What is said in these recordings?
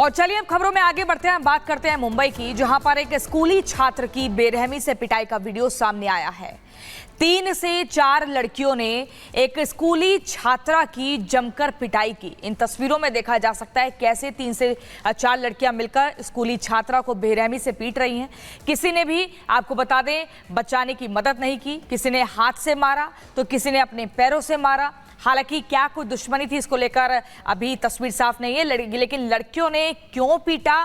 और चलिए अब खबरों में आगे बढ़ते हैं, बात करते हैं मुंबई की, जहां पर एक स्कूली छात्र की बेरहमी से पिटाई का वीडियो सामने आया है। 3 से 4 लड़कियों ने एक स्कूली छात्रा की जमकर पिटाई की। इन तस्वीरों में देखा जा सकता है कैसे 3 से 4 लड़कियां मिलकर स्कूली छात्रा को बेरहमी से पीट रही हैं। किसी ने भी, आपको बता दें, बचाने की मदद नहीं की। किसी ने हाथ से मारा तो किसी ने अपने पैरों से मारा। हालांकि क्या कोई दुश्मनी थी इसको लेकर अभी तस्वीर साफ नहीं है, लेकिन लड़कियों ने क्यों पीटा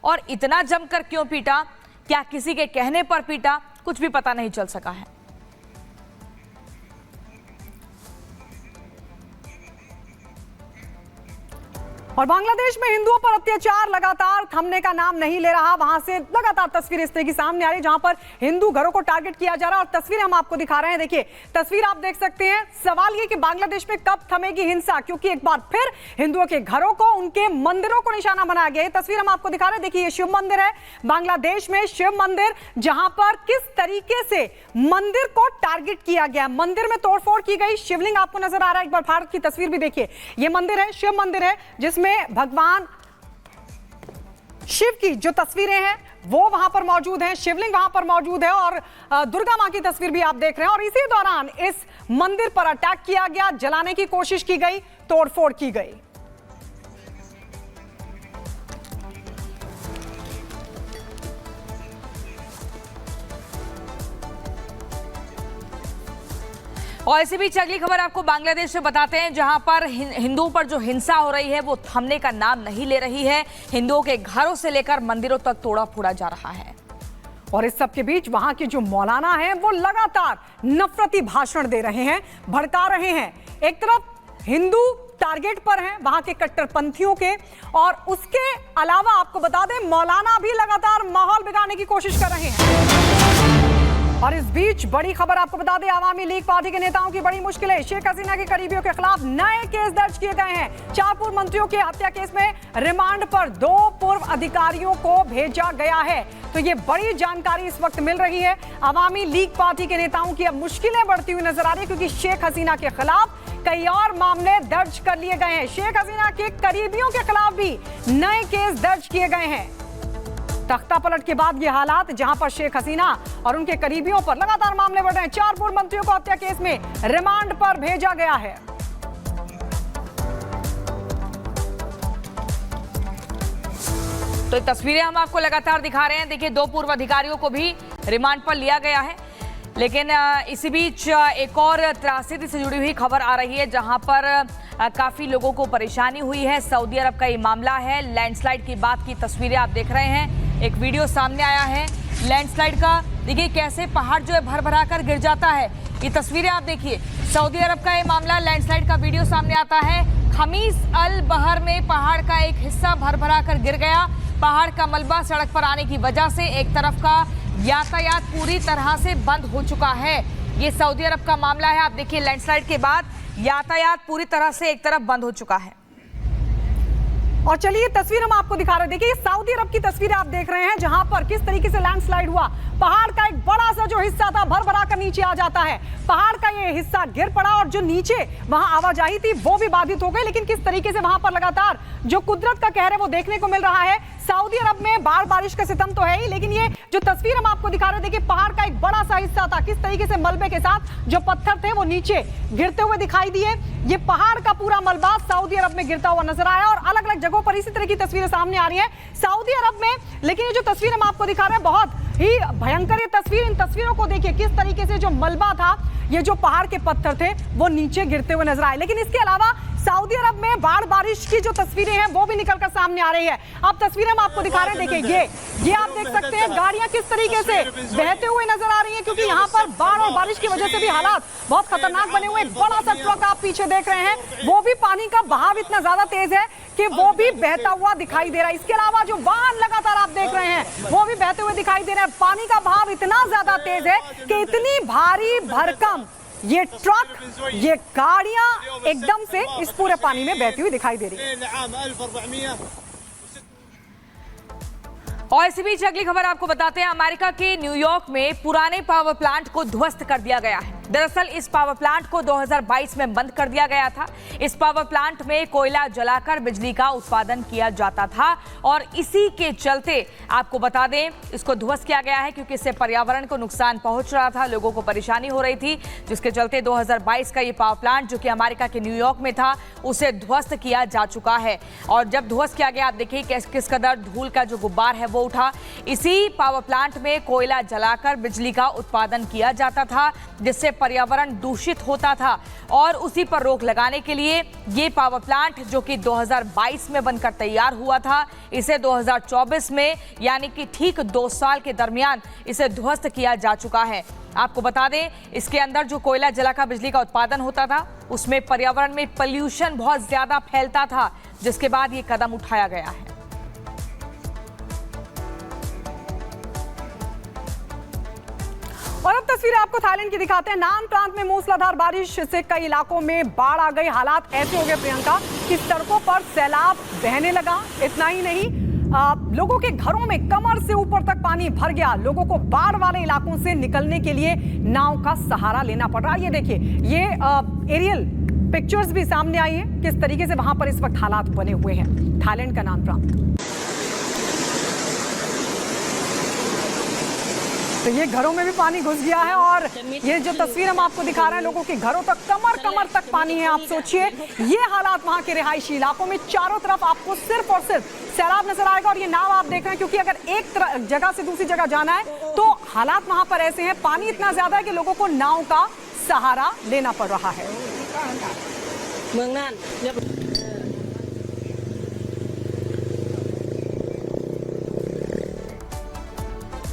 और इतना जमकर क्यों पीटा, क्या किसी के कहने पर पीटा, कुछ भी पता नहीं चल सका है। और बांग्लादेश में हिंदुओं पर अत्याचार लगातार थमने का नाम नहीं ले रहा। वहां से लगातार तस्वीरें इस तरह की सामने आ रही है जहां पर हिंदू घरों को टारगेट किया जा रहा है और तस्वीरें हम आपको दिखा रहे हैं। देखिए तस्वीर आप देख सकते हैं। सवाल ये कि बांग्लादेश में कब थमेगी हिंसा, क्योंकि एक बार फिर हिंदुओं के घरों को, उनके मंदिरों को निशाना बनाया गया है। तस्वीर हम आपको दिखा रहे हैं। देखिए ये शिव मंदिर है, बांग्लादेश में शिव मंदिर, जहां पर किस तरीके से मंदिर को टारगेट किया गया। मंदिर में तोड़फोड़ की गई। शिवलिंग आपको नजर आ रहा है। एक बार भारत की तस्वीर भी देखिए। ये मंदिर है, शिव मंदिर है, जिसमें भगवान शिव की जो तस्वीरें हैं वो वहां पर मौजूद हैं, शिवलिंग वहां पर मौजूद है और दुर्गा मां की तस्वीर भी आप देख रहे हैं। और इसी दौरान इस मंदिर पर अटैक किया गया, जलाने की कोशिश की गई, तोड़फोड़ की गई। और इसी बीच अगली खबर आपको बांग्लादेश से बताते हैं, जहां पर हिंदुओं पर जो हिंसा हो रही है वो थमने का नाम नहीं ले रही है। हिंदुओं के घरों से लेकर मंदिरों तक तोड़ा फोड़ा जा रहा है। और इस सब के बीच वहां के जो मौलाना हैं वो लगातार नफरती भाषण दे रहे हैं, भड़का रहे हैं। एक तरफ हिंदू टारगेट पर हैं वहां के कट्टरपंथियों के, और उसके अलावा आपको बता दें मौलाना भी लगातार माहौल बिगाड़ने की कोशिश कर रहे हैं। और इस बीच बड़ी खबर आपको बता दें, आवामी लीग पार्टी के नेताओं की बड़ी मुश्किलें। शेख हसीना के करीबियों के खिलाफ नए केस दर्ज किए गए हैं। 4 पूर्व मंत्रियों के हत्या केस में रिमांड पर 2 पूर्व अधिकारियों को भेजा गया है। तो ये बड़ी जानकारी इस वक्त मिल रही है। आवामी लीग पार्टी के नेताओं की अब मुश्किलें बढ़ती हुई नजर आ रही है, क्योंकि शेख हसीना के खिलाफ कई और मामले दर्ज कर लिए गए हैं। शेख हसीना के करीबियों के खिलाफ भी नए केस दर्ज किए गए हैं। तख्ता पलट के बाद ये हालात, जहां पर शेख हसीना और उनके करीबियों पर लगातार मामले बढ़ रहे हैं। 4 पूर्व मंत्रियों को हत्या केस में रिमांड पर भेजा गया है। तो तस्वीरें हम आपको लगातार दिखा रहे हैं। देखिए 2 पूर्व अधिकारियों को भी रिमांड पर लिया गया है। लेकिन इसी बीच एक और त्रासदी से जुड़ी हुई खबर आ रही है, जहां पर काफी लोगों को परेशानी हुई है। सऊदी अरब का ये मामला है। लैंडस्लाइड की बात की तस्वीरें आप देख रहे हैं। एक वीडियो सामने आया है लैंडस्लाइड का। देखिए कैसे पहाड़ जो है भर भरा कर गिर जाता है। ये तस्वीरें आप देखिए। सऊदी अरब का ये मामला, लैंडस्लाइड का वीडियो सामने आता है। खमीस अल बहर में पहाड़ का एक हिस्सा भर भरा कर गिर गया। पहाड़ का मलबा सड़क पर आने की वजह से एक तरफ का यातायात पूरी तरह से बंद हो चुका है। ये सऊदी अरब का मामला है। आप देखिए लैंडस्लाइड के बाद यातायात पूरी तरह से एक तरफ बंद हो चुका है। और चलिए तस्वीर हम आपको दिखा रहे हैं। देखिए सऊदी अरब की तस्वीर आप देख रहे हैं, जहां पर किस तरीके से लैंडस्लाइड हुआ। पहाड़ का एक बड़ा सा जो हिस्सा था भर भरा कर नीचे आ जाता है। पहाड़ का ये हिस्सा गिर पड़ा और जो नीचे वहां आवाजाही थी वो भी बाधित हो गई। लेकिन किस तरीके से वहां पर लगातार जो कुदरत का कहर है वो देखने को मिल रहा है। सऊदी अरब में बाढ़ बारिश का सितम तो है ही, लेकिन ये जो तस्वीर हम आपको दिखा रहे हैं, देखिए पहाड़ का एक बड़ा सा हिस्सा था, किस तरीके से मलबे के साथ जो पत्थर थे वो नीचे गिरते हुए दिखाई दिए। ये पहाड़ का पूरा मलबा सऊदी अरब में गिरता हुआ नजर आया और अलग अलग जगहों पर इसी तरह की तस्वीरें सामने आ रही हैं सऊदी अरब में। लेकिन ये जो तस्वीर हम आपको दिखा रहे हैं बहुत ही भयंकर ये तस्वीर। इन तस्वीरों को देखिए किस तरीके से जो मलबा था, ये जो पहाड़ के पत्थर थे वो नीचे गिरते हुए नजर आए। लेकिन इसके अलावा सऊदी अरब में बाढ़ बारिश की जो तस्वीरें हैं वो भी निकलकर सामने आ रही है। अब तस्वीरें हम आपको दिखा रहे हैं। देखिए ये आप देख सकते हैं गाड़ियां किस तरीके से बहते हुए नजर आ रही हैं, क्योंकि यहाँ पर बाढ़ और बारिश की वजह से भी हालात बहुत खतरनाक बने हुए। एक बड़ा सा ट्रक आप पीछे देख रहे हैं, वो भी पानी का बहाव इतना ज्यादा तेज है कि वो भी बहता हुआ दिखाई दे रहा है। इसके अलावा जो वाहन लगातार आप देख रहे हैं वो भी बहते हुए दिखाई दे रहे हैं। पानी का बहाव इतना ज्यादा तेज है कि इतनी भारी भरकम ये ट्रक, ये गाड़ियां एकदम से इस पूरे पानी में बहती हुई दिखाई दे रही है। और इसी बीच अगली खबर आपको बताते हैं, अमेरिका के न्यूयॉर्क में पुराने पावर प्लांट को ध्वस्त कर दिया गया है। दरअसल इस पावर प्लांट को 2022 में बंद कर दिया गया था। इस पावर प्लांट में कोयला जलाकर बिजली का उत्पादन किया जाता था और इसी के चलते आपको बता दें इसको ध्वस्त किया गया है, क्योंकि इससे पर्यावरण को नुकसान पहुंच रहा था, लोगों को परेशानी हो रही थी, जिसके चलते 2022 का ये पावर प्लांट जो कि अमेरिका के न्यूयॉर्क में था उसे ध्वस्त किया जा चुका है। और जब ध्वस्त किया गया आप देखिए किस कदर धूल का जो गुब्बार है वो उठा। इसी पावर प्लांट में कोयला जलाकर बिजली का उत्पादन किया जाता था, जिससे पर्यावरण दूषित होता था और उसी पर रोक लगाने के लिए ये पावर प्लांट जो कि 2022 में बनकर तैयार हुआ था, इसे 2024 में यानी कि ठीक 2 साल के दरमियान इसे ध्वस्त किया जा चुका है। आपको बता दें इसके अंदर जो कोयला जलाकर बिजली का उत्पादन होता था उसमें पर्यावरण में पॉल्यूशन बहुत ज्यादा फैलता था, जिसके बाद ये कदम उठाया गया है। और अब तस्वीरें आपको थाईलैंड की दिखाते हैं। नान प्रांत में मूसलाधार बारिश से कई इलाकों में बाढ़ आ गई। हालात ऐसे हो गए प्रियंका कि सड़कों पर सैलाब बहने लगा। इतना ही नहीं, लोगों के घरों में कमर से ऊपर तक पानी भर गया। लोगों को बाढ़ वाले इलाकों से निकलने के लिए नाव का सहारा लेना पड़ रहा है। ये देखिए, ये एरियल पिक्चर्स भी सामने आई है किस तरीके से वहां पर इस वक्त हालात बने हुए हैं थाईलैंड का नान प्रांत। तो ये घरों में भी पानी घुस गया है और ये जो तस्वीर हम आपको दिखा रहे हैं, लोगों के घरों तक कमर तक पानी है। आप सोचिए ये हालात वहां के रिहायशी इलाकों में, चारों तरफ आपको सिर्फ और सिर्फ सैलाब नजर आएगा। और ये नाव आप देख रहे हैं, क्योंकि अगर एक जगह से दूसरी जगह जाना है तो हालात वहां पर ऐसे हैं, पानी इतना ज्यादा है कि लोगों को नाव का सहारा लेना पड़ रहा है।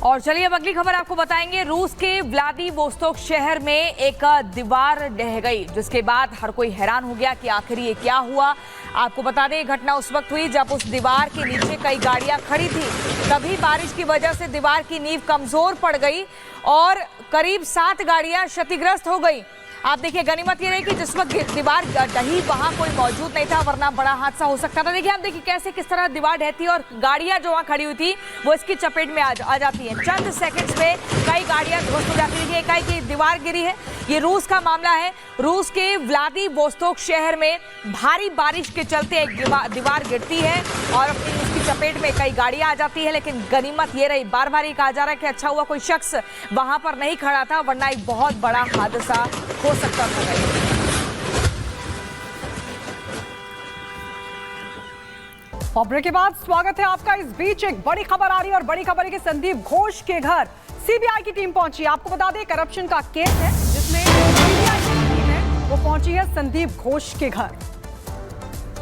और चलिए अब अगली खबर आपको बताएंगे। रूस के व्लादिवोस्तोक शहर में एक दीवार ढह गई, जिसके बाद हर कोई हैरान हो गया कि आखिर ये क्या हुआ। आपको बता दें घटना उस वक्त हुई जब उस दीवार के नीचे कई गाड़ियां खड़ी थी। तभी बारिश की वजह से दीवार की नींव कमजोर पड़ गई और करीब 7 गाड़ियां क्षतिग्रस्त हो गई। आप देखिए, गनीमत ये रही कि जिस वक्त दीवार ढही वहां कोई मौजूद नहीं था, वरना बड़ा हादसा हो सकता था। देखिए, आप देखिए कैसे किस तरह दीवार ढहती है और गाड़ियां जो वहां खड़ी हुई थी वो इसकी चपेट में आ जाती हैं। चंद सेकंड्स में कई गाड़ियां ध्वस्त हो जाती है। एकाएक की दीवार गिरी है। ये रूस का मामला है। रूस के व्लादिवोस्तोक शहर में भारी बारिश के चलते एक दीवार गिरती है और उसकी चपेट में कई गाड़ियां आ जाती है। लेकिन गनीमत ये रही, बार बार ये कहा जा रहा है कि अच्छा हुआ कोई शख्स वहां पर नहीं खड़ा था, वरना एक बहुत बड़ा हादसा हो सकता था। खबरों के बाद स्वागत है आपका। इस बीच एक बड़ी खबर आ रही है और बड़ी खबर है कि संदीप घोष के घर सीबीआई की टीम पहुंची। आपको बता दें करप्शन का केस है जिसमें सीबीआई की टीम है वो पहुंची है संदीप घोष के घर।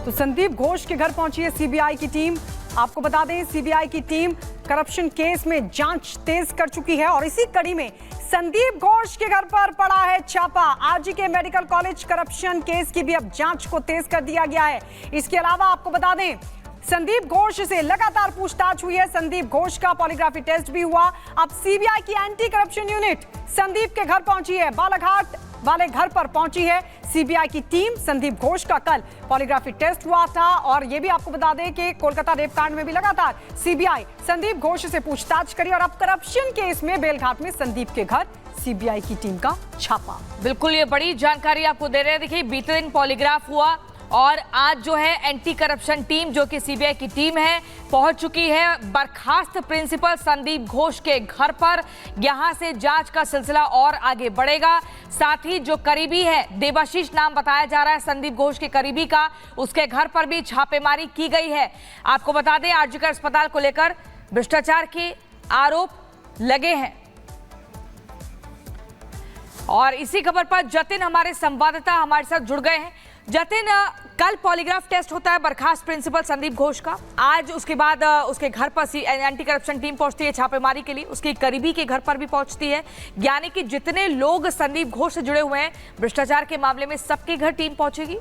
तो संदीप घोष के घर पहुंची है सीबीआई की टीम। आपको बता दें सीबीआई की टीम करप्शन केस में जांच तेज कर चुकी है और इसी कड़ी में संदीप घोष के घर पर पड़ा है छापा। RGK medical college corruption case की भी अब जांच को तेज कर दिया गया है। इसके अलावा आपको बता दें संदीप घोष से लगातार पूछताछ हुई है। संदीप घोष का पॉलीग्राफी टेस्ट भी हुआ। अब सीबीआई की एंटी करप्शन यूनिट संदीप के घर पहुंची है। बालाघाट वाले घर पर पहुंची है सीबीआई की टीम। संदीप घोष का कल पॉलीग्राफी टेस्ट हुआ था और यह भी आपको बता दें कि कोलकाता रेपकांड में भी लगातार सीबीआई संदीप घोष से पूछताछ करी और अब करप्शन केस में बेलघाट में संदीप के घर सीबीआई की टीम का छापा। बिल्कुल, ये बड़ी जानकारी आपको दे रहे हैं। देखिए, बीते दिन पॉलीग्राफ हुआ और आज जो है एंटी करप्शन टीम जो कि सीबीआई की टीम है पहुंच चुकी है बर्खास्त प्रिंसिपल संदीप घोष के घर पर। यहां से जांच का सिलसिला और आगे बढ़ेगा। साथ ही जो करीबी है, देवाशीष नाम बताया जा रहा है संदीप घोष के करीबी का, उसके घर पर भी छापेमारी की गई है। आपको बता दें आरजीकर अस्पताल को लेकर भ्रष्टाचार के आरोप लगे हैं। और इसी खबर पर जतिन हमारे संवाददाता हमारे साथ जुड़ गए हैं। जतिन, कल पॉलीग्राफ टेस्ट होता है बर्खास्त प्रिंसिपल संदीप घोष का। आज उसके बाद उसके घर पर एंटी करप्शन टीम पहुंचती है छापेमारी के लिए। उसके करीबी के घर पर भी पहुंचती है। यानी कि जितने लोग संदीप घोष से जुड़े हुए हैं भ्रष्टाचार के मामले में, सबके घर टीम पहुंचेगी।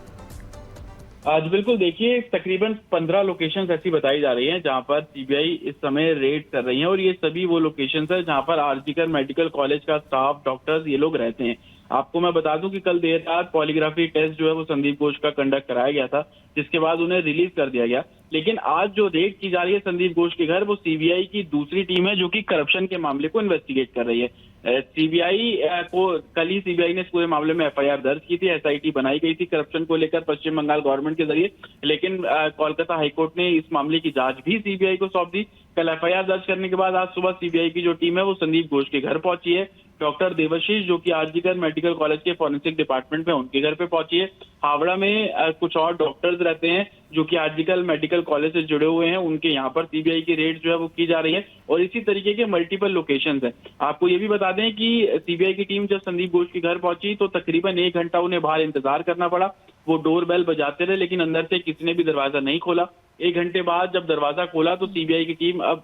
आज बिल्कुल देखिए, तकरीबन 15 लोकेशंस ऐसी बताई जा रही हैं जहां पर सीबीआई इस समय रेड कर रही है और ये सभी वो लोकेशंस है जहां पर आरजीकर मेडिकल कॉलेज का स्टाफ, डॉक्टर्स, ये लोग रहते हैं। आपको मैं बता दूं कि कल देर रात पॉलीग्राफी टेस्ट जो है वो संदीप घोष का कंडक्ट कराया गया था, जिसके बाद उन्हें रिलीज कर दिया गया। लेकिन आज जो रेड की जा रही है संदीप घोष के घर, वो सीबीआई की दूसरी टीम है जो कि करप्शन के मामले को इन्वेस्टिगेट कर रही है। सीबीआई को कल ही सीबीआई ने इस पूरे मामले में एफआईआर दर्ज की थी। एसआईटी बनाई गई थी करप्शन को लेकर पश्चिम बंगाल गवर्नमेंट के जरिए, लेकिन कोलकाता हाईकोर्ट ने इस मामले की जांच भी सीबीआई को सौंप दी। कल एफआईआर दर्ज करने के बाद आज सुबह सीबीआई की जो टीम है वो संदीप घोष के घर पहुंची है। डॉक्टर देवाशीष जो कि आरजीकर मेडिकल कॉलेज के फॉरेंसिक डिपार्टमेंट में, उनके घर पे पहुंची है। हावड़ा में कुछ और डॉक्टर्स रहते हैं जो कि आरजीकर मेडिकल कॉलेज से जुड़े हुए हैं, उनके यहाँ पर सीबीआई की रेड जो है वो की जा रही है और इसी तरीके के मल्टीपल लोकेशंस हैं। आपको ये भी बता दें कि सीबीआई की टीम जब संदीप घोष के घर पहुंची तो तकरीबन 1 घंटा उन्हें बाहर इंतजार करना पड़ा। वो डोर बेल बजाते रहे लेकिन अंदर से किसी ने भी दरवाजा नहीं खोला। 1 घंटे बाद जब दरवाजा खोला तो सीबीआई की टीम अब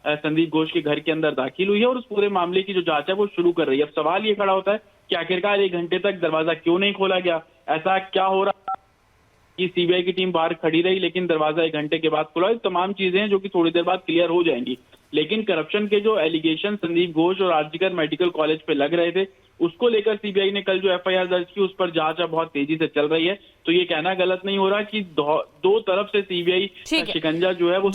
संदीप घोष के घर के अंदर दाखिल हुई है और उस पूरे मामले की जो जांच है वो शुरू कर रही है। अब सवाल ये खड़ा होता है कि आखिरकार 1 घंटे तक दरवाजा क्यों नहीं खोला गया, ऐसा क्या हो रहा कि सीबीआई की टीम बाहर खड़ी रही लेकिन दरवाजा 1 घंटे के बाद खुला। ये तमाम चीजें हैं जो कि थोड़ी देर बाद क्लियर हो जाएंगी। लेकिन करप्शन के जो एलिगेशन संदीप घोष और आरजीकर मेडिकल कॉलेज पे लग रहे थे, उसको लेकर सीबीआई ने कल जो एफआईआर दर्ज की उस पर जांच अब बहुत तेजी से चल रही है। तो ये कहना गलत नहीं हो रहा कि दो तरफ से सीबीआई ठीक है। शिकंजा जो है वो